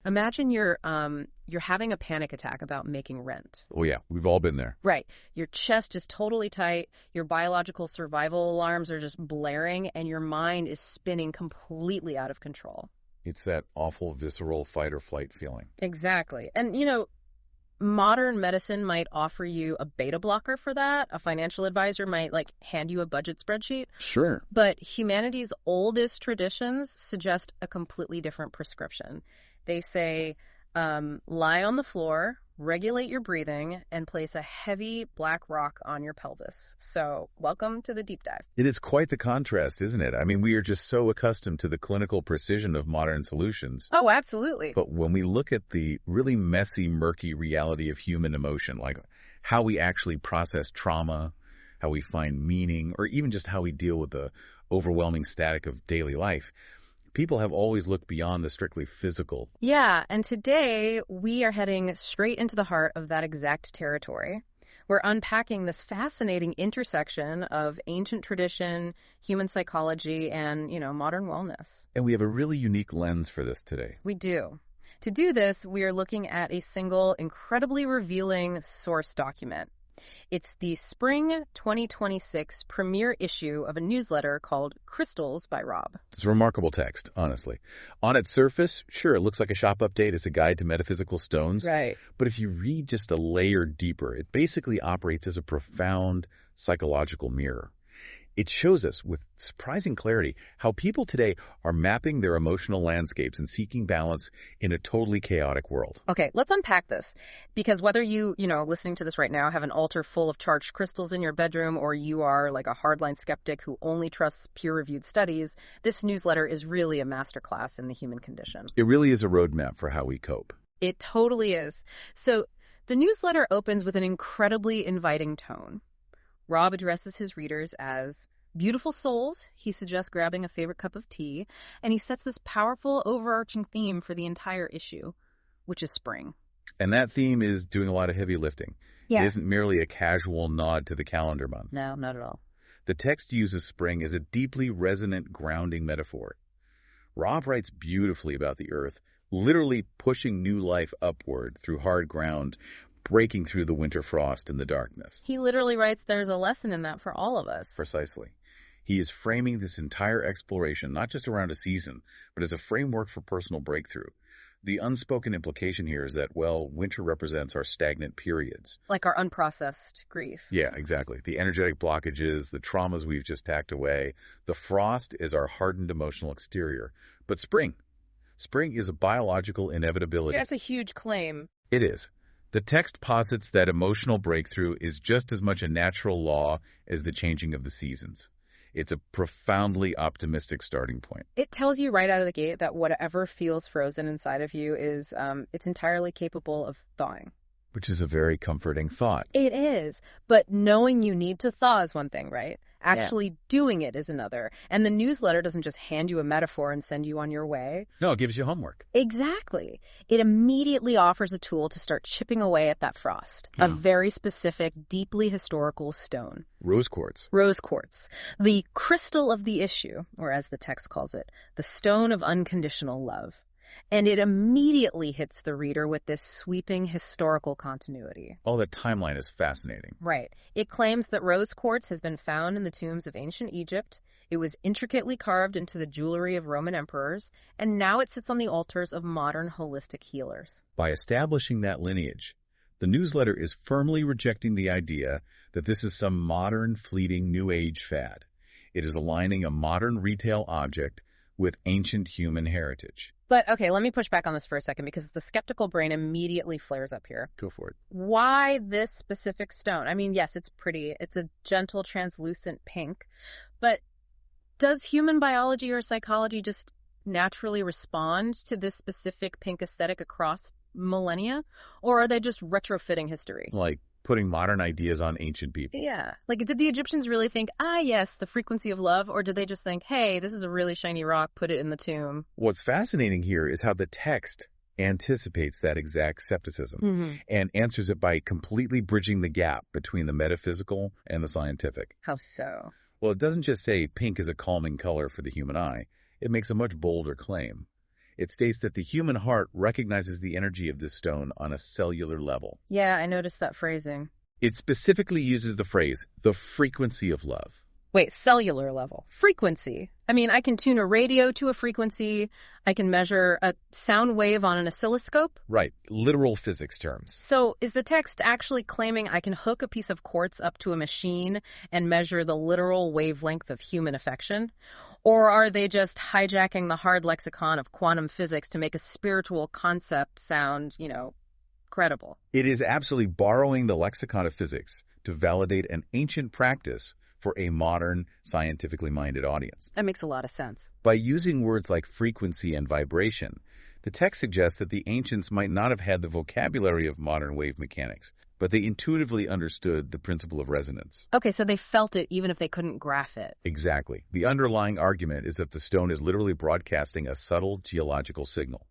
Imagine you're having a panic attack about making rent. Oh, yeah, we've all been there. Right. Your chest is totally tight, your biological survival alarms are just blaring, and your mind is spinning completely out of control. It's that awful visceral fight or flight feeling. Exactly. And, modern medicine might offer you a beta blocker for that. A financial advisor might, hand you a budget spreadsheet. Sure. But humanity's oldest traditions suggest a completely different prescription. They say, lie on the floor, regulate your breathing, and place a heavy black rock on your pelvis. So, welcome to the deep dive. It is quite the contrast, isn't it? I mean, we are just so accustomed to the clinical precision of modern solutions. Oh, absolutely. But when we look at the really messy, murky reality of human emotion, like how we actually process trauma, how we find meaning, or even just how we deal with the overwhelming static of daily life, people have always looked beyond the strictly physical. Yeah, and today we are heading straight into the heart of that exact territory. We're unpacking this fascinating intersection of ancient tradition, human psychology, and, modern wellness. And we have a really unique lens for this today. We do. To do this, we are looking at a single, incredibly revealing source document. It's the spring 2026 premiere issue of a newsletter called Crystals by Rob. It's a remarkable text, honestly. On its surface, sure, it looks like a shop update. It's a guide to metaphysical stones. Right. But if you read just a layer deeper, it basically operates as a profound psychological mirror. It shows us with surprising clarity how people today are mapping their emotional landscapes and seeking balance in a totally chaotic world. Okay, let's unpack this. Because whether you, listening to this right now, have an altar full of charged crystals in your bedroom, or you are like a hardline skeptic who only trusts peer-reviewed studies, this newsletter is really a masterclass in the human condition. It really is a roadmap for how we cope. It totally is. So the newsletter opens with an incredibly inviting tone. Rob addresses his readers as beautiful souls. He suggests grabbing a favorite cup of tea, and he sets this powerful overarching theme for the entire issue, which is spring. And that theme is doing a lot of heavy lifting. Yeah. It isn't merely a casual nod to the calendar month. No, not at all. The text uses spring as a deeply resonant, grounding metaphor. Rob writes beautifully about the earth, literally pushing new life upward through hard ground, breaking through the winter frost and the darkness. He literally writes there's a lesson in that for all of us. Precisely. He is framing this entire exploration not just around a season, but as a framework for personal breakthrough. The unspoken implication here is that, winter represents our stagnant periods. Like our unprocessed grief. Yeah, exactly. The energetic blockages, the traumas we've just tacked away. The frost is our hardened emotional exterior. But spring is a biological inevitability. That's a huge claim. It is. The text posits that emotional breakthrough is just as much a natural law as the changing of the seasons. It's a profoundly optimistic starting point. It tells you right out of the gate that whatever feels frozen inside of you is, it's entirely capable of thawing. Which is a very comforting thought. It is. But knowing you need to thaw is one thing, right? Actually doing it is another. And the newsletter doesn't just hand you a metaphor and send you on your way. No, it gives you homework. Exactly. It immediately offers a tool to start chipping away at that frost. Yeah. A very specific, deeply historical stone. Rose quartz. Rose quartz. The crystal of the issue, or as the text calls it, the stone of unconditional love. And it immediately hits the reader with this sweeping historical continuity. Oh, that timeline is fascinating. Right. It claims that rose quartz has been found in the tombs of ancient Egypt. It was intricately carved into the jewelry of Roman emperors, and now it sits on the altars of modern holistic healers. By establishing that lineage, the newsletter is firmly rejecting the idea that this is some modern, fleeting, new age fad. It is aligning a modern retail object with ancient human heritage. But, okay, let me push back on this for a second because the skeptical brain immediately flares up here. Go for it. Why this specific stone? I mean, yes, it's pretty. It's a gentle, translucent pink. But does human biology or psychology just naturally respond to this specific pink aesthetic across millennia? Or are they just retrofitting history? Like putting modern ideas on ancient people. Yeah. Like, did the Egyptians really think, yes, the frequency of love? Or did they just think, hey, this is a really shiny rock, put it in the tomb? What's fascinating here is how the text anticipates that exact skepticism and answers it by completely bridging the gap between the metaphysical and the scientific. How so? Well, it doesn't just say pink is a calming color for the human eye. It makes a much bolder claim. It states that the human heart recognizes the energy of this stone on a cellular level. Yeah, I noticed that phrasing. It specifically uses the phrase, the frequency of love. Wait, cellular level. Frequency. I mean, I can tune a radio to a frequency. I can measure a sound wave on an oscilloscope. Right, literal physics terms. So is the text actually claiming I can hook a piece of quartz up to a machine and measure the literal wavelength of human affection? Or are they just hijacking the hard lexicon of quantum physics to make a spiritual concept sound, credible? It is absolutely borrowing the lexicon of physics to validate an ancient practice for a modern, scientifically minded audience. That makes a lot of sense. By using words like frequency and vibration, the text suggests that the ancients might not have had the vocabulary of modern wave mechanics, but they intuitively understood the principle of resonance. Okay, so they felt it even if they couldn't graph it. Exactly. The underlying argument is that the stone is literally broadcasting a subtle geological signal,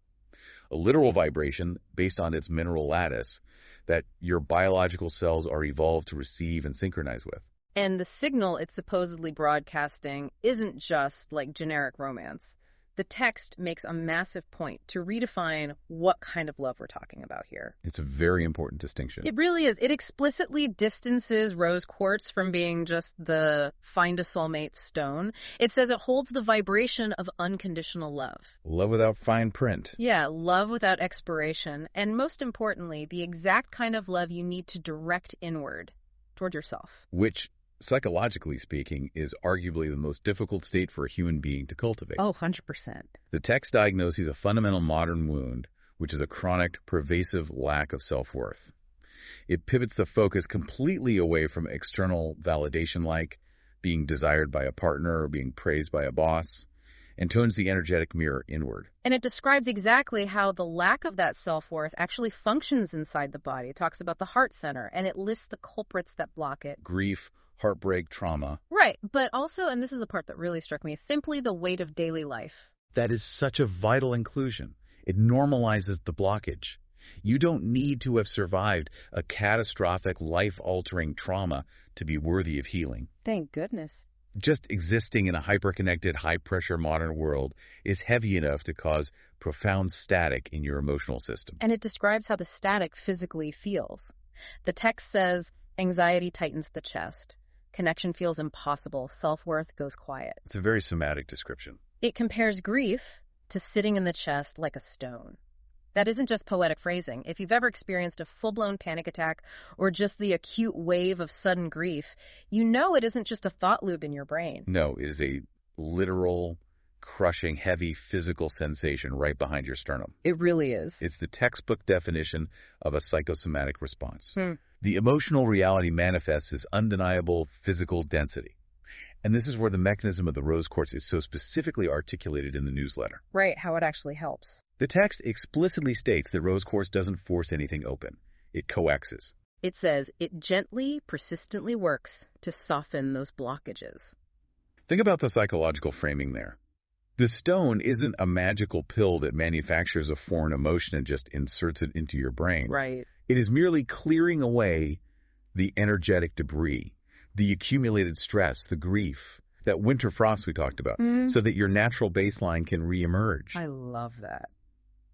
a literal vibration based on its mineral lattice that your biological cells are evolved to receive and synchronize with. And the signal it's supposedly broadcasting isn't just like generic romance. The text makes a massive point to redefine what kind of love we're talking about here. It's a very important distinction. It really is. It explicitly distances rose quartz from being just the find a soulmate stone. It says it holds the vibration of unconditional love. Love without fine print. Yeah, love without expiration. And most importantly, the exact kind of love you need to direct inward toward yourself. Which, psychologically speaking, is arguably the most difficult state for a human being to cultivate. Oh, 100%. The text diagnoses a fundamental modern wound, which is a chronic, pervasive lack of self-worth. It pivots the focus completely away from external validation like being desired by a partner or being praised by a boss, and turns the energetic mirror inward. And it describes exactly how the lack of that self-worth actually functions inside the body. It talks about the heart center, and it lists the culprits that block it. Grief, heartbreak, trauma. Right, but also, and this is the part that really struck me, simply the weight of daily life. That is such a vital inclusion. It normalizes the blockage. You don't need to have survived a catastrophic, life-altering trauma to be worthy of healing. Thank goodness. Just existing in a hyper-connected, high-pressure modern world is heavy enough to cause profound static in your emotional system. And it describes how the static physically feels. The text says, anxiety tightens the chest. Connection feels impossible. Self-worth goes quiet. It's a very somatic description. It compares grief to sitting in the chest like a stone. That isn't just poetic phrasing. If you've ever experienced a full-blown panic attack or just the acute wave of sudden grief, you know it isn't just a thought loop in your brain. No, it is a literal, crushing, heavy physical sensation right behind your sternum. It really is. It's the textbook definition of a psychosomatic response. The emotional reality manifests as undeniable physical density. And this is where the mechanism of the rose quartz is so specifically articulated in the newsletter. Right, how it actually helps. The text explicitly states that rose quartz doesn't force anything open. It coaxes. It says it gently, persistently works to soften those blockages. Think about the psychological framing there. The stone isn't a magical pill that manufactures a foreign emotion and just inserts it into your brain. Right. It is merely clearing away the energetic debris, the accumulated stress, the grief, that winter frost we talked about, so that your natural baseline can reemerge. I love that.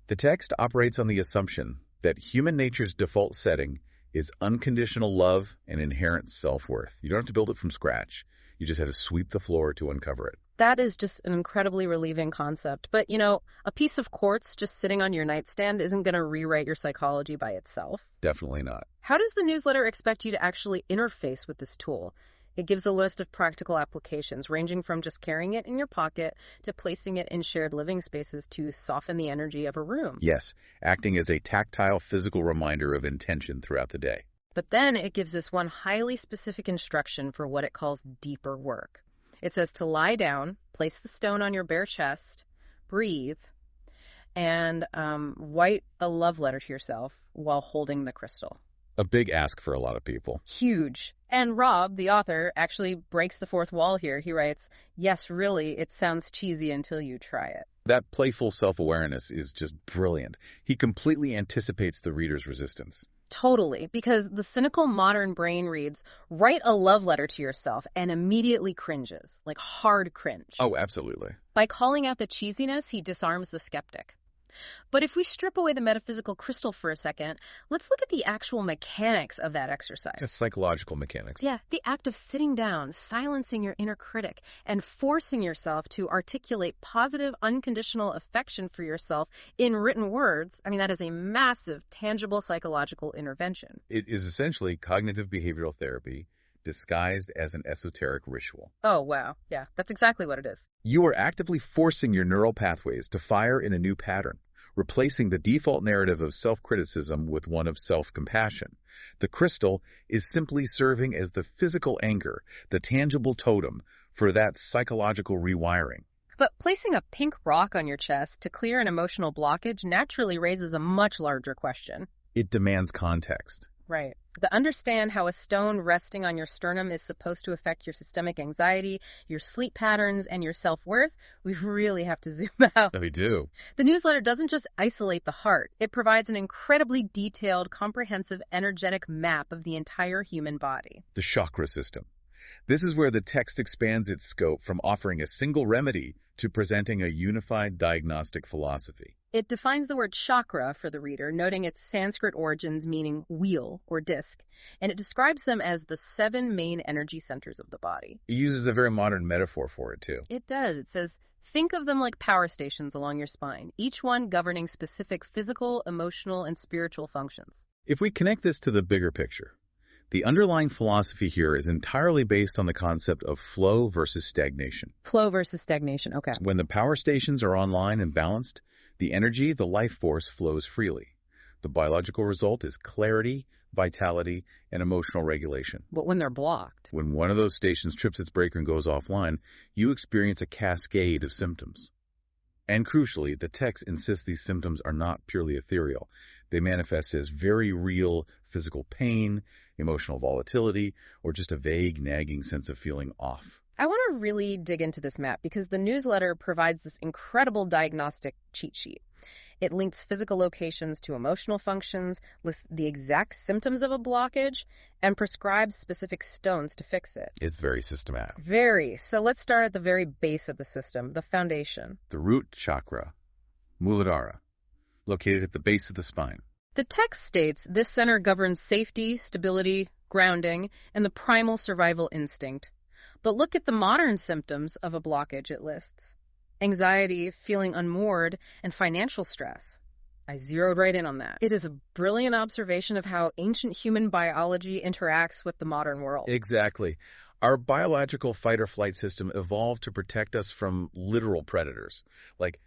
The text operates on the assumption that human nature's default setting is unconditional love and inherent self-worth. You don't have to build it from scratch. You just have to sweep the floor to uncover it. That is just an incredibly relieving concept. But, a piece of quartz just sitting on your nightstand isn't going to rewrite your psychology by itself. Definitely not. How does the newsletter expect you to actually interface with this tool? It gives a list of practical applications, ranging from just carrying it in your pocket to placing it in shared living spaces to soften the energy of a room. Yes, acting as a tactile physical reminder of intention throughout the day. But then it gives this one highly specific instruction for what it calls deeper work. It says to lie down, place the stone on your bare chest, breathe, and write a love letter to yourself while holding the crystal. A big ask for a lot of people. Huge. And Rob, the author, actually breaks the fourth wall here. He writes, yes, really, it sounds cheesy until you try it. That playful self-awareness is just brilliant. He completely anticipates the reader's resistance. Totally, because the cynical modern brain reads, write a love letter to yourself, and immediately cringes, like hard cringe. Oh, absolutely. By calling out the cheesiness, he disarms the skeptic. But if we strip away the metaphysical crystal for a second, let's look at the actual mechanics of that exercise. Just psychological mechanics. Yeah, the act of sitting down, silencing your inner critic, and forcing yourself to articulate positive, unconditional affection for yourself in written words, I mean, that is a massive, tangible psychological intervention. It is essentially cognitive behavioral therapy disguised as an esoteric ritual. Oh, wow. Yeah, that's exactly what it is. You are actively forcing your neural pathways to fire in a new pattern, replacing the default narrative of self-criticism with one of self-compassion. The crystal is simply serving as the physical anchor, the tangible totem for that psychological rewiring. But placing a pink rock on your chest to clear an emotional blockage naturally raises a much larger question. It demands context. Right. To understand how a stone resting on your sternum is supposed to affect your systemic anxiety, your sleep patterns, and your self-worth, we really have to zoom out. We do. The newsletter doesn't just isolate the heart. It provides an incredibly detailed, comprehensive, energetic map of the entire human body. The chakra system. This is where the text expands its scope from offering a single remedy to presenting a unified diagnostic philosophy. It defines the word chakra for the reader, noting its Sanskrit origins meaning wheel or disc, and it describes them as the 7 main energy centers of the body. It uses a very modern metaphor for it, too. It does. It says, think of them like power stations along your spine, each one governing specific physical, emotional, and spiritual functions. If we connect this to the bigger picture, the underlying philosophy here is entirely based on the concept of flow versus stagnation. Flow versus stagnation, okay. When the power stations are online and balanced, the energy, the life force, flows freely. The biological result is clarity, vitality, and emotional regulation. But when they're blocked? When one of those stations trips its breaker and goes offline, you experience a cascade of symptoms. And crucially, the text insists these symptoms are not purely ethereal. They manifest as very real physical pain, emotional volatility, or just a vague, nagging sense of feeling off. I want to really dig into this map because the newsletter provides this incredible diagnostic cheat sheet. It links physical locations to emotional functions, lists the exact symptoms of a blockage, and prescribes specific stones to fix it. It's very systematic. Very. So let's start at the very base of the system, the foundation. The root chakra, Muladhara, located at the base of the spine. The text states this center governs safety, stability, grounding, and the primal survival instinct. But look at the modern symptoms of a blockage it lists. Anxiety, feeling unmoored, and financial stress. I zeroed right in on that. It is a brilliant observation of how ancient human biology interacts with the modern world. Exactly. Our biological fight-or-flight system evolved to protect us from literal predators, like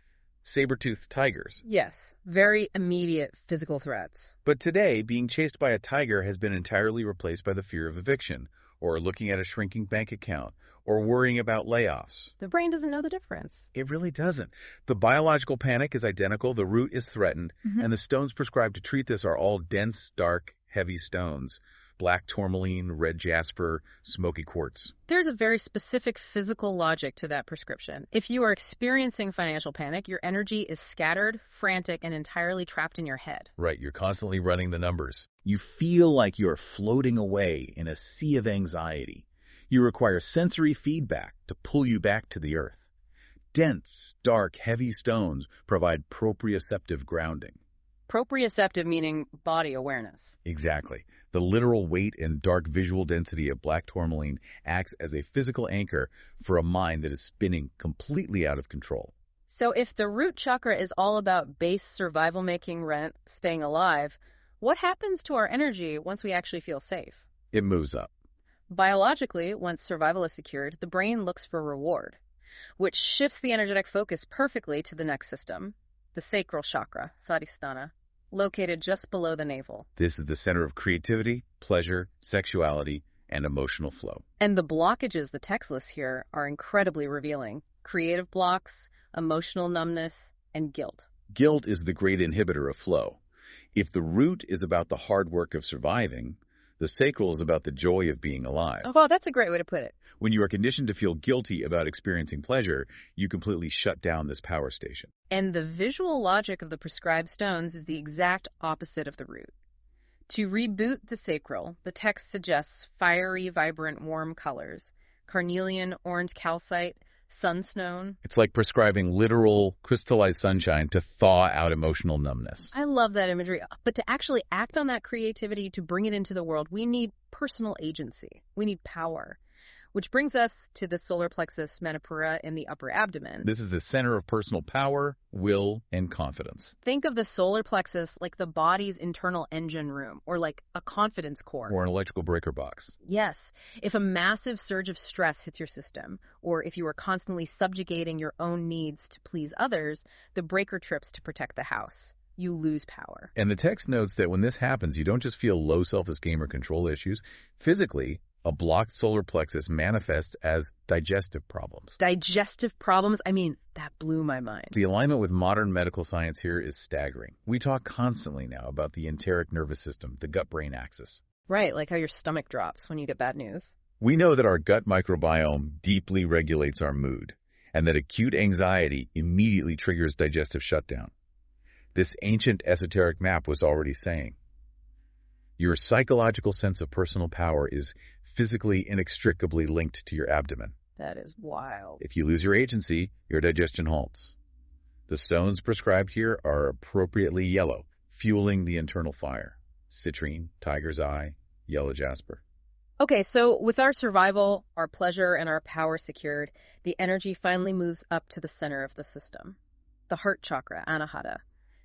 saber-toothed tigers. Yes, very immediate physical threats. But today, being chased by a tiger has been entirely replaced by the fear of eviction, or looking at a shrinking bank account, or worrying about layoffs. The brain doesn't know the difference. It really doesn't. The biological panic is identical, the root is threatened, and the stones prescribed to treat this are all dense, dark, heavy stones. Black tourmaline, red jasper, smoky quartz. There's a very specific physical logic to that prescription. If you are experiencing financial panic, your energy is scattered, frantic, and entirely trapped in your head. Right, you're constantly running the numbers. You feel like you're floating away in a sea of anxiety. You require sensory feedback to pull you back to the earth. Dense, dark, heavy stones provide proprioceptive grounding. Proprioceptive meaning body awareness. Exactly. The literal weight and dark visual density of black tourmaline acts as a physical anchor for a mind that is spinning completely out of control. So if the root chakra is all about base survival making rent, staying alive, what happens to our energy once we actually feel safe? It moves up. Biologically, once survival is secured, the brain looks for reward, which shifts the energetic focus perfectly to the next system, the sacral chakra, Svadhisthana, located just below the navel. This is the center of creativity, pleasure, sexuality, and emotional flow. And the blockages the text lists here are incredibly revealing. Creative blocks, emotional numbness, and guilt. Guilt is the great inhibitor of flow. If the root is about the hard work of surviving, the sacral is about the joy of being alive. Oh, well, that's a great way to put it. When you are conditioned to feel guilty about experiencing pleasure, you completely shut down this power station. And the visual logic of the prescribed stones is the exact opposite of the root. To reboot the sacral, the text suggests fiery, vibrant, warm colors. Carnelian, orange calcite, Sunstone. It's like prescribing literal crystallized sunshine to thaw out emotional numbness. I love that imagery. But to actually act on that creativity, to bring it into the world, we need personal agency. We need power. Which brings us to the solar plexus manipura in the upper abdomen. This is the center of personal power, will, and confidence. Think of the solar plexus like the body's internal engine room, or like a confidence core. Or an electrical breaker box. Yes. If a massive surge of stress hits your system, or if you are constantly subjugating your own needs to please others, the breaker trips to protect the house. You lose power. And the text notes that when this happens, you don't just feel low self-esteem or control issues. Physically, a blocked solar plexus manifests as digestive problems. Digestive problems? I mean, that blew my mind. The alignment with modern medical science here is staggering. We talk constantly now about the enteric nervous system, the gut-brain axis. Right, like how your stomach drops when you get bad news. We know that our gut microbiome deeply regulates our mood, and that acute anxiety immediately triggers digestive shutdown. This ancient esoteric map was already saying, your psychological sense of personal power is physically inextricably linked to your abdomen. That is wild. If you lose your agency, your digestion halts. The stones prescribed here are appropriately yellow, fueling the internal fire. Citrine, tiger's eye, yellow jasper. Okay, so with our survival, our pleasure, and our power secured, the energy finally moves up to the center of the system. The heart chakra, anahata.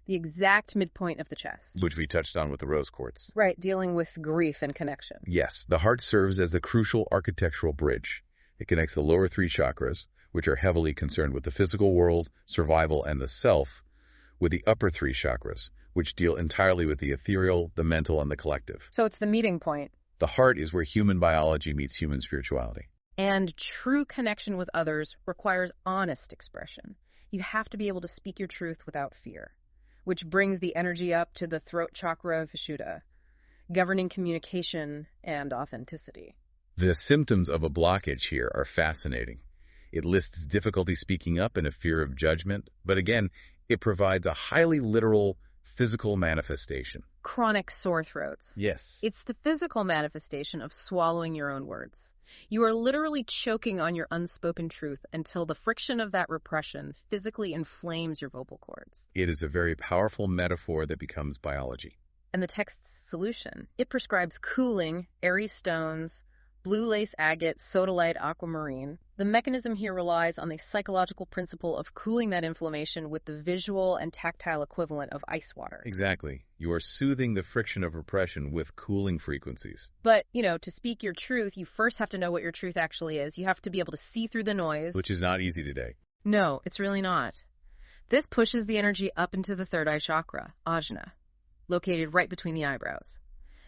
The exact midpoint of the chest. Which we touched on with the rose quartz. Right, dealing with grief and connection. Yes, the heart serves as the crucial architectural bridge. It connects the lower three chakras, which are heavily concerned with the physical world, survival, and the self, with the upper three chakras, which deal entirely with the ethereal, the mental, and the collective. So it's the meeting point. The heart is where human biology meets human spirituality. And true connection with others requires honest expression. You have to be able to speak your truth without fear. Which brings the energy up to the throat chakra of Vishuddha, governing communication and authenticity. The symptoms of a blockage here are fascinating. It lists difficulty speaking up and a fear of judgment, but again, it provides a highly literal physical manifestation. Chronic sore throats. Yes. It's the physical manifestation of swallowing your own words. You are literally choking on your unspoken truth until the friction of that repression physically inflames your vocal cords. It is a very powerful metaphor that becomes biology. And the text's solution, it prescribes cooling, airy stones, blue lace agate, sodalite, aquamarine. The mechanism here relies on the psychological principle of cooling that inflammation with the visual and tactile equivalent of ice water. Exactly. You are soothing the friction of repression with cooling frequencies. But, to speak your truth, you first have to know what your truth actually is. You have to be able to see through the noise. Which is not easy today. No, it's really not. This pushes the energy up into the third eye chakra, ajna, located right between the eyebrows.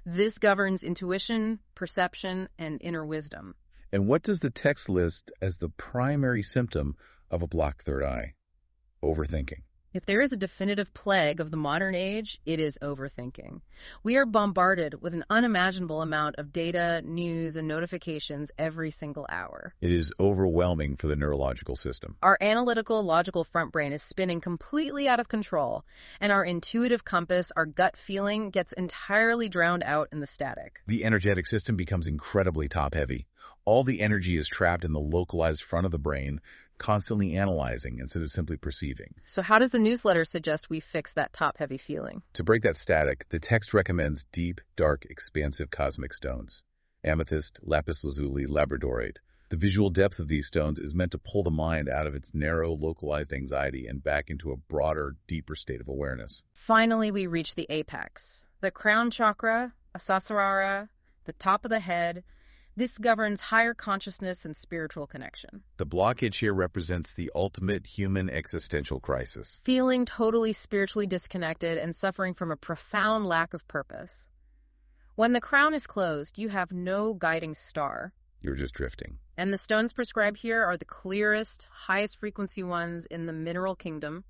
This governs intuition, perception, and inner wisdom. And what does the text list as the primary symptom of a blocked third eye? Overthinking. If there is a definitive plague of the modern age, it is overthinking. We are bombarded with an unimaginable amount of data, news, and notifications every single hour. It is overwhelming for the neurological system. Our analytical, logical front brain is spinning completely out of control, and our intuitive compass, our gut feeling, gets entirely drowned out in the static. The energetic system becomes incredibly top-heavy. All the energy is trapped in the localized front of the brain, constantly analyzing instead of simply perceiving. So how does the newsletter suggest we fix that top-heavy feeling? To break that static, the text recommends deep, dark, expansive cosmic stones. Amethyst, lapis lazuli, labradorite. The visual depth of these stones is meant to pull the mind out of its narrow, localized anxiety and back into a broader, deeper state of awareness. Finally, we reach the apex. The crown chakra, Asasarara, the top of the head. This governs higher consciousness and spiritual connection. The blockage here represents the ultimate human existential crisis. Feeling totally spiritually disconnected and suffering from a profound lack of purpose. When the crown is closed, you have no guiding star. You're just drifting. And the stones prescribed here are the clearest, highest frequency ones in the mineral kingdom.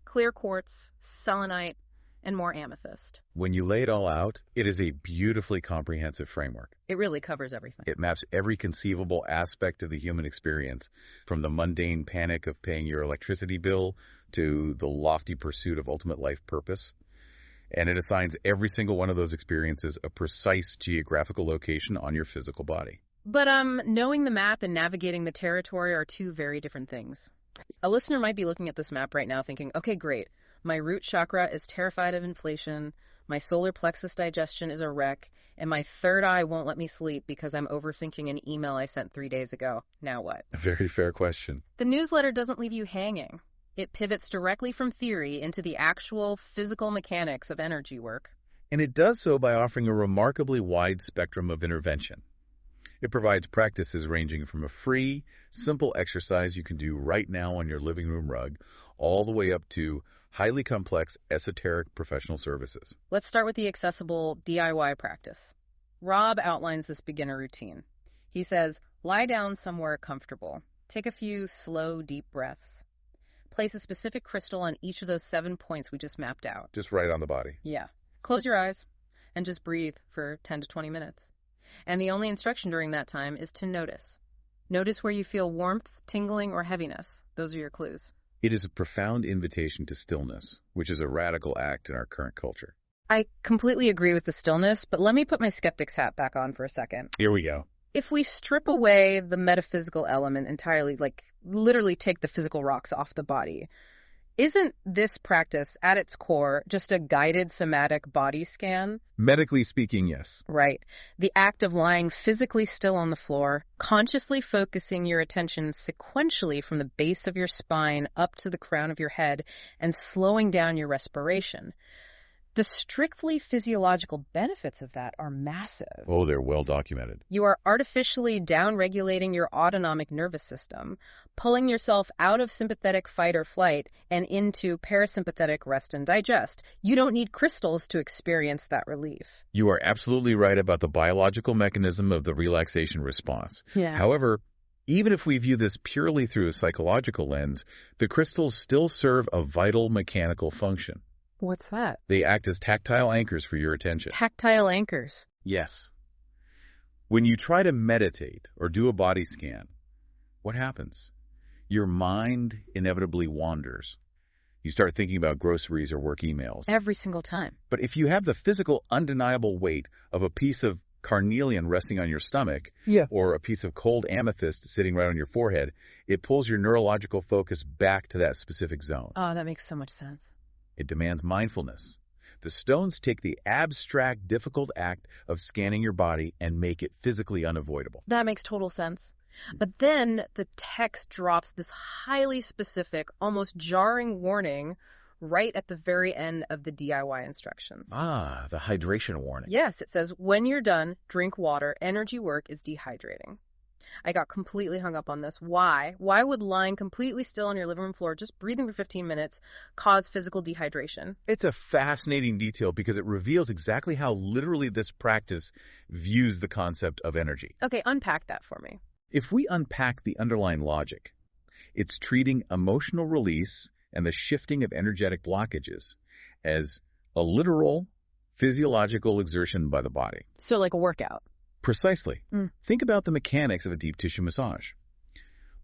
Clear quartz, selenite, and more amethyst. When you lay it all out, it is a beautifully comprehensive framework. It really covers everything. It maps every conceivable aspect of the human experience, from the mundane panic of paying your electricity bill to the lofty pursuit of ultimate life purpose. And it assigns every single one of those experiences a precise geographical location on your physical body. But knowing the map and navigating the territory are two very different things. A listener might be looking at this map right now thinking, okay, great. My root chakra is terrified of inflation, my solar plexus digestion is a wreck, and my third eye won't let me sleep because I'm overthinking an email I sent 3 days ago. Now what? A very fair question. The newsletter doesn't leave you hanging. It pivots directly from theory into the actual physical mechanics of energy work. And it does so by offering a remarkably wide spectrum of intervention. It provides practices ranging from a free, simple exercise you can do right now on your living room rug, all the way up to highly complex, esoteric professional services. Let's start with the accessible DIY practice. Rob outlines this beginner routine. He says, lie down somewhere comfortable. Take a few slow, deep breaths. Place a specific crystal on each of those 7 points we just mapped out. Just right on the body. Yeah. Close your eyes and just breathe for 10 to 20 minutes. And the only instruction during that time is to notice. Notice where you feel warmth, tingling, or heaviness. Those are your clues. It is a profound invitation to stillness, which is a radical act in our current culture. I completely agree with the stillness, but let me put my skeptic's hat back on for a second. Here we go. If we strip away the metaphysical element entirely, like literally take the physical rocks off the body, isn't this practice at its core just a guided somatic body scan? Medically speaking, yes. Right. The act of lying physically still on the floor, consciously focusing your attention sequentially from the base of your spine up to the crown of your head and slowing down your respiration. The strictly physiological benefits of that are massive. Oh, they're well documented. You are artificially down-regulating your autonomic nervous system, pulling yourself out of sympathetic fight or flight and into parasympathetic rest and digest. You don't need crystals to experience that relief. You are absolutely right about the biological mechanism of the relaxation response. Yeah. However, even if we view this purely through a psychological lens, the crystals still serve a vital mechanical function. What's that? They act as tactile anchors for your attention. Tactile anchors. Yes. When you try to meditate or do a body scan, what happens? Your mind inevitably wanders. You start thinking about groceries or work emails. Every single time. But if you have the physical, undeniable weight of a piece of carnelian resting on your stomach, or a piece of cold amethyst sitting right on your forehead, it pulls your neurological focus back to that specific zone. Oh, that makes so much sense. It demands mindfulness. The stones take the abstract, difficult act of scanning your body and make it physically unavoidable. That makes total sense. But then the text drops this highly specific, almost jarring warning right at the very end of the DIY instructions. Ah, the hydration warning. Yes, it says, when you're done, drink water. Energy work is dehydrating. I got completely hung up on this. Why? Why would lying completely still on your living room floor, just breathing for 15 minutes, cause physical dehydration? It's a fascinating detail because it reveals exactly how literally this practice views the concept of energy. Okay, unpack that for me. If we unpack the underlying logic, it's treating emotional release and the shifting of energetic blockages as a literal physiological exertion by the body. So like a workout. Precisely. Think about the mechanics of a deep tissue massage.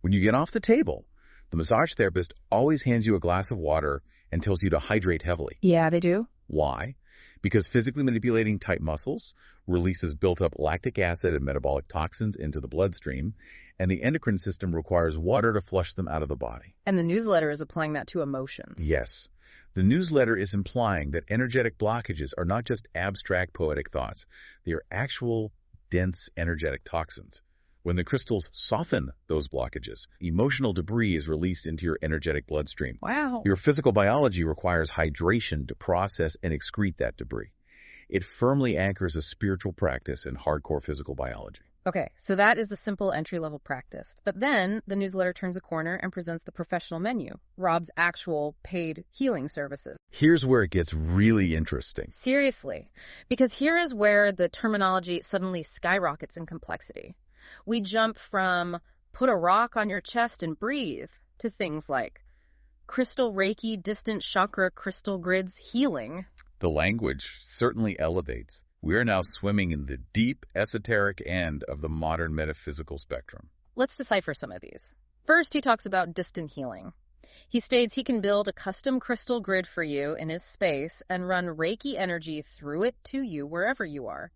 When you get off the table, the massage therapist always hands you a glass of water and tells you to hydrate heavily. Yeah, they do. Why? Because physically manipulating tight muscles releases built-up lactic acid and metabolic toxins into the bloodstream, and the endocrine system requires water to flush them out of the body. And the newsletter is applying that to emotions. Yes. The newsletter is implying that energetic blockages are not just abstract poetic thoughts. They are actual dense energetic toxins. When the crystals soften those blockages, emotional debris is released into your energetic bloodstream. Wow. Your physical biology requires hydration to process and excrete that debris. It firmly anchors a spiritual practice in hardcore physical biology. Okay, so that is the simple entry-level practice. But then the newsletter turns a corner and presents the professional menu, Rob's actual paid healing services. Here's where it gets really interesting. Seriously, because here is where the terminology suddenly skyrockets in complexity. We jump from put a rock on your chest and breathe to things like crystal Reiki, distant chakra crystal grids healing. The language certainly elevates. We are now swimming in the deep, esoteric end of the modern metaphysical spectrum. Let's decipher some of these. First, he talks about distant healing. He states he can build a custom crystal grid for you in his space and run Reiki energy through it to you wherever you are.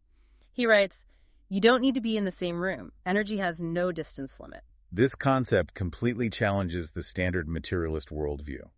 He writes, You don't need to be in the same room. Energy has no distance limit. This concept completely challenges the standard materialist worldview.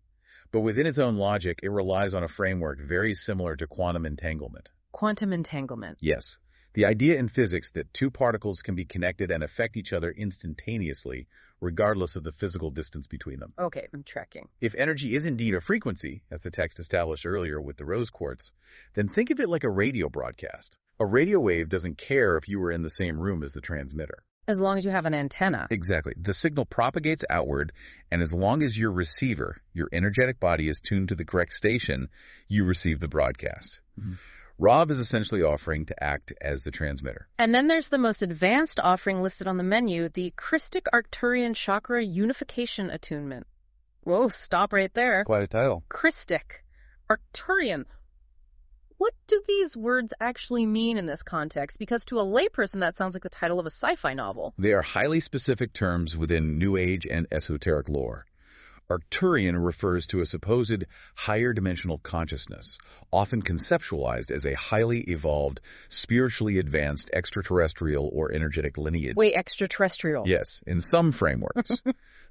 But within its own logic, it relies on a framework very similar to quantum entanglement. Quantum entanglement. Yes, the idea in physics that two particles can be connected and affect each other instantaneously, regardless of the physical distance between them. Okay, I'm tracking. If energy is indeed a frequency, as the text established earlier with the rose quartz, then think of it like a radio broadcast. A radio wave doesn't care if you were in the same room as the transmitter. As long as you have an antenna. Exactly. The signal propagates outward, and as long as your receiver, your energetic body, is tuned to the correct station, you receive the broadcast. Mm-hmm. Rob is essentially offering to act as the transmitter. And then there's the most advanced offering listed on the menu, the Christic Arcturian Chakra Unification Attunement. Whoa, stop right there. Quite a title. Christic. Arcturian. What do these words actually mean in this context? Because to a layperson, that sounds like the title of a sci-fi novel. They are highly specific terms within New Age and esoteric lore. Arcturian refers to a supposed higher dimensional consciousness, often conceptualized as a highly evolved, spiritually advanced extraterrestrial or energetic lineage. Wait, extraterrestrial? Yes, in some frameworks.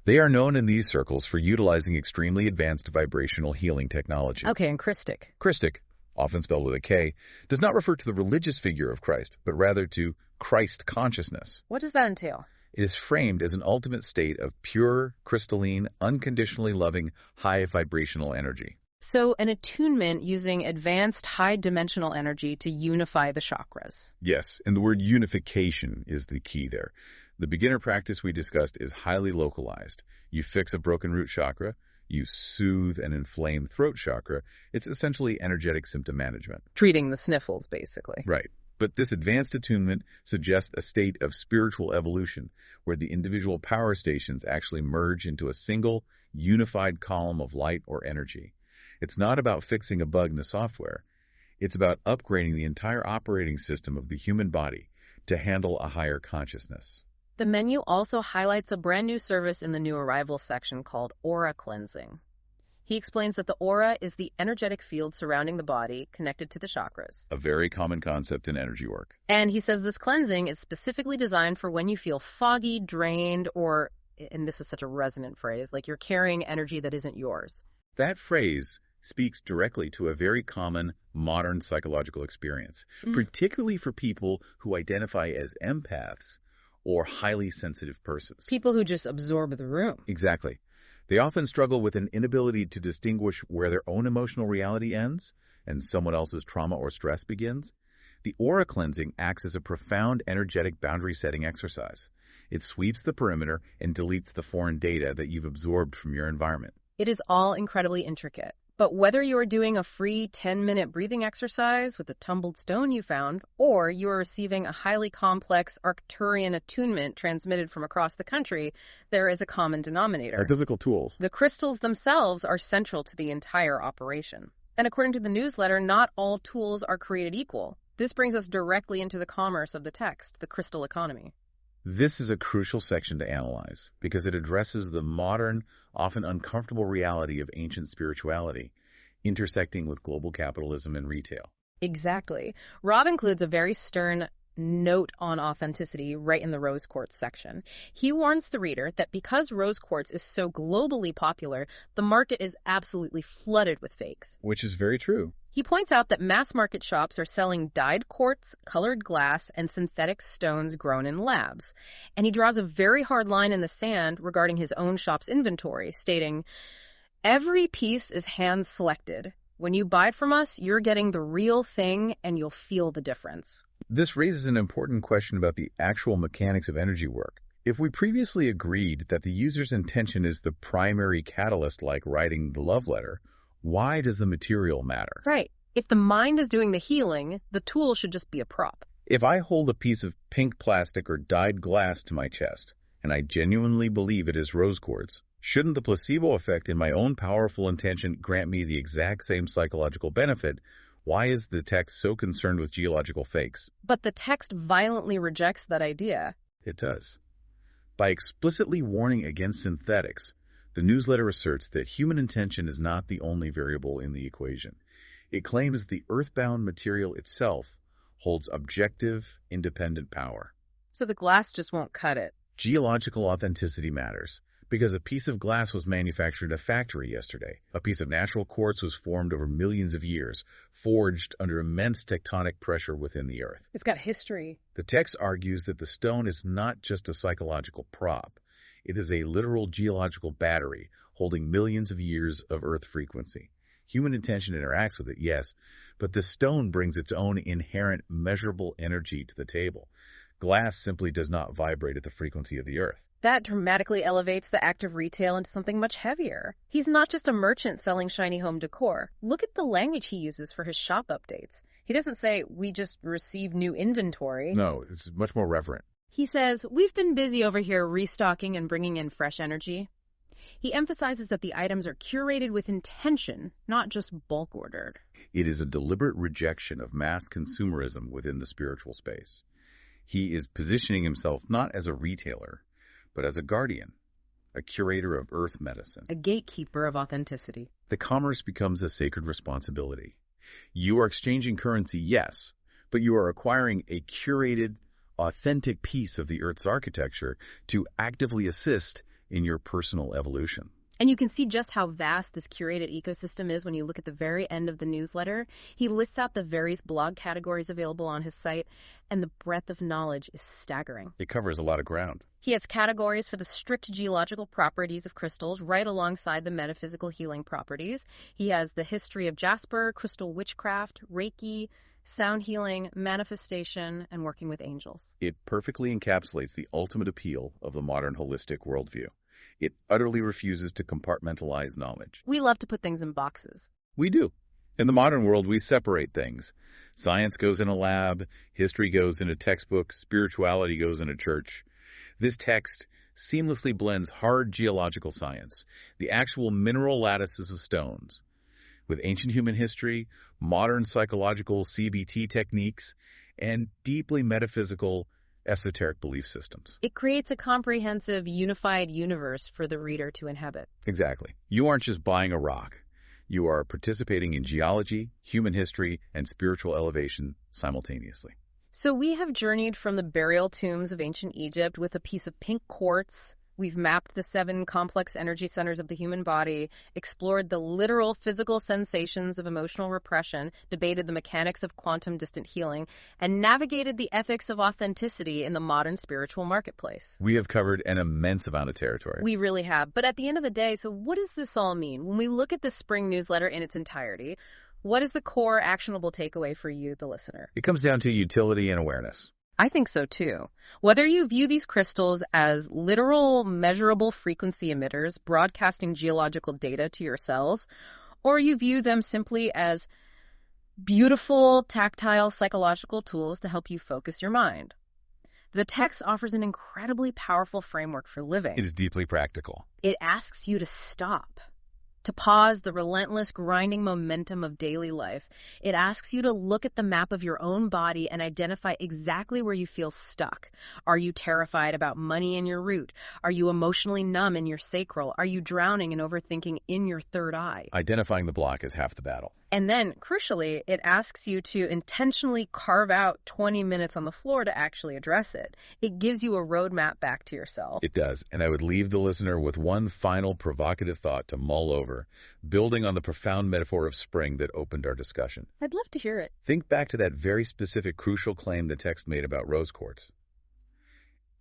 They are known in these circles for utilizing extremely advanced vibrational healing technology. Okay, and Christic? Christic, often spelled with a K, does not refer to the religious figure of Christ, but rather to Christ consciousness. What does that entail? It is framed as an ultimate state of pure, crystalline, unconditionally loving, high vibrational energy. So an attunement using advanced high-dimensional energy to unify the chakras. Yes, and the word unification is the key there. The beginner practice we discussed is highly localized. You fix a broken root chakra, you soothe an inflamed throat chakra. It's essentially energetic symptom management. Treating the sniffles, basically. Right. But this advanced attunement suggests a state of spiritual evolution where the individual power stations actually merge into a single, unified column of light or energy. It's not about fixing a bug in the software. It's about upgrading the entire operating system of the human body to handle a higher consciousness. The menu also highlights a brand new service in the new arrivals section called Aura Cleansing. He explains that the aura is the energetic field surrounding the body connected to the chakras. A very common concept in energy work. And he says this cleansing is specifically designed for when you feel foggy, drained, or, and this is such a resonant phrase, like you're carrying energy that isn't yours. That phrase speaks directly to a very common modern psychological experience, particularly for people who identify as empaths or highly sensitive persons. People who just absorb the room. Exactly. They often struggle with an inability to distinguish where their own emotional reality ends and someone else's trauma or stress begins. The aura cleansing acts as a profound energetic boundary-setting exercise. It sweeps the perimeter and deletes the foreign data that you've absorbed from your environment. It is all incredibly intricate. But whether you are doing a free 10-minute breathing exercise with a tumbled stone you found, or you are receiving a highly complex Arcturian attunement transmitted from across the country, there is a common denominator. Physical tools. The crystals themselves are central to the entire operation. And according to the newsletter, not all tools are created equal. This brings us directly into the commerce of the text, the crystal economy. This is a crucial section to analyze because it addresses the modern, often uncomfortable reality of ancient spirituality, intersecting with global capitalism and retail. Exactly. Rob includes a very stern note on authenticity right in the rose quartz section. He warns the reader that because rose quartz is so globally popular, the market is absolutely flooded with fakes. Which is very true. He points out that mass market shops are selling dyed quartz, colored glass, and synthetic stones grown in labs. And he draws a very hard line in the sand regarding his own shop's inventory, stating, "Every piece is hand-selected. When you buy from us, you're getting the real thing and you'll feel the difference." This raises an important question about the actual mechanics of energy work. If we previously agreed that the user's intention is the primary catalyst like writing the love letter, why does the material matter? Right. If the mind is doing the healing, the tool should just be a prop. If I hold a piece of pink plastic or dyed glass to my chest, and I genuinely believe it is rose quartz, shouldn't the placebo effect in my own powerful intention grant me the exact same psychological benefit? Why is the text so concerned with geological fakes? But the text violently rejects that idea. It does. By explicitly warning against synthetics, the newsletter asserts that human intention is not the only variable in the equation. It claims the earthbound material itself holds objective, independent power. So the glass just won't cut it. Geological authenticity matters because a piece of glass was manufactured in a factory yesterday. A piece of natural quartz was formed over millions of years, forged under immense tectonic pressure within the earth. It's got history. The text argues that the stone is not just a psychological prop. It is a literal geological battery holding millions of years of Earth frequency. Human intention interacts with it, yes, but the stone brings its own inherent measurable energy to the table. Glass simply does not vibrate at the frequency of the Earth. That dramatically elevates the act of retail into something much heavier. He's not just a merchant selling shiny home decor. Look at the language he uses for his shop updates. He doesn't say, "We just received new inventory." No, it's much more reverent. He says, "We've been busy over here restocking and bringing in fresh energy." He emphasizes that the items are curated with intention, not just bulk ordered. It is a deliberate rejection of mass consumerism within the spiritual space. He is positioning himself not as a retailer, but as a guardian, a curator of earth medicine. A gatekeeper of authenticity. The commerce becomes a sacred responsibility. You are exchanging currency, yes, but you are acquiring a curated, authentic piece of the Earth's architecture to actively assist in your personal evolution. And you can see just how vast this curated ecosystem is when you look at the very end of the newsletter. He lists out the various blog categories available on his site, and the breadth of knowledge is staggering. It covers a lot of ground. He has categories for the strict geological properties of crystals right alongside the metaphysical healing properties. He has the history of jasper, crystal witchcraft, Reiki, sound healing, manifestation, and working with angels. It perfectly encapsulates the ultimate appeal of the modern holistic worldview. It utterly refuses to compartmentalize knowledge. We love to put things in boxes. We do. In the modern world, we separate things. Science goes in a lab, history goes in a textbook, spirituality goes in a church. This text seamlessly blends hard geological science, the actual mineral lattices of stones, with ancient human history, modern psychological CBT techniques, and deeply metaphysical esoteric belief systems. It creates a comprehensive, unified universe for the reader to inhabit. Exactly. You aren't just buying a rock. You are participating in geology, human history, and spiritual elevation simultaneously. So we have journeyed from the burial tombs of ancient Egypt with a piece of pink quartz. We've mapped the 7 complex energy centers of the human body, explored the literal physical sensations of emotional repression, debated the mechanics of quantum distant healing, and navigated the ethics of authenticity in the modern spiritual marketplace. We have covered an immense amount of territory. We really have. But at the end of the day, so what does this all mean? When we look at the spring newsletter in its entirety, what is the core actionable takeaway for you, the listener? It comes down to utility and awareness. I think so too. Whether you view these crystals as literal, measurable frequency emitters broadcasting geological data to your cells, or you view them simply as beautiful, tactile, psychological tools to help you focus your mind, the text offers an incredibly powerful framework for living. It is deeply practical. It asks you to stop, to pause the relentless grinding momentum of daily life. It asks you to look at the map of your own body and identify exactly where you feel stuck. Are you terrified about money in your root? Are you emotionally numb in your sacral? Are you drowning and overthinking in your third eye? Identifying the block is half the battle. And then, crucially, it asks you to intentionally carve out 20 minutes on the floor to actually address it. It gives you a roadmap back to yourself. It does. And I would leave the listener with one final provocative thought to mull over, building on the profound metaphor of spring that opened our discussion. I'd love to hear it. Think back to that very specific, crucial claim the text made about rose quartz.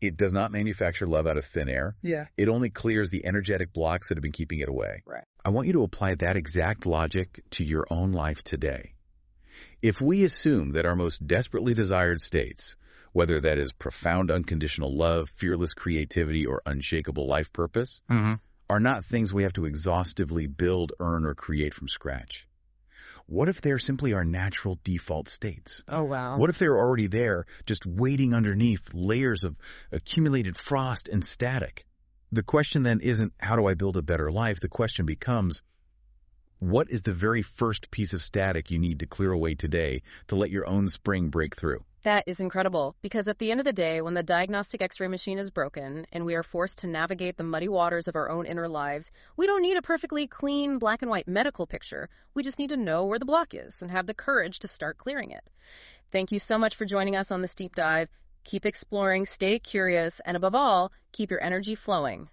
It does not manufacture love out of thin air. Yeah. It only clears the energetic blocks that have been keeping it away. Right. I want you to apply that exact logic to your own life today. If we assume that our most desperately desired states, whether that is profound unconditional love, fearless creativity, or unshakable life purpose, are not things we have to exhaustively build, earn, or create from scratch, what if they're simply our natural default states? Oh, wow. What if they're already there, just waiting underneath layers of accumulated frost and static? The question then isn't, how do I build a better life? The question becomes, what is the very first piece of static you need to clear away today to let your own spring break through? That is incredible, because at the end of the day, when the diagnostic X-ray machine is broken and we are forced to navigate the muddy waters of our own inner lives, we don't need a perfectly clean black and white medical picture. We just need to know where the block is and have the courage to start clearing it. Thank you so much for joining us on this deep dive. Keep exploring, stay curious, and above all, keep your energy flowing.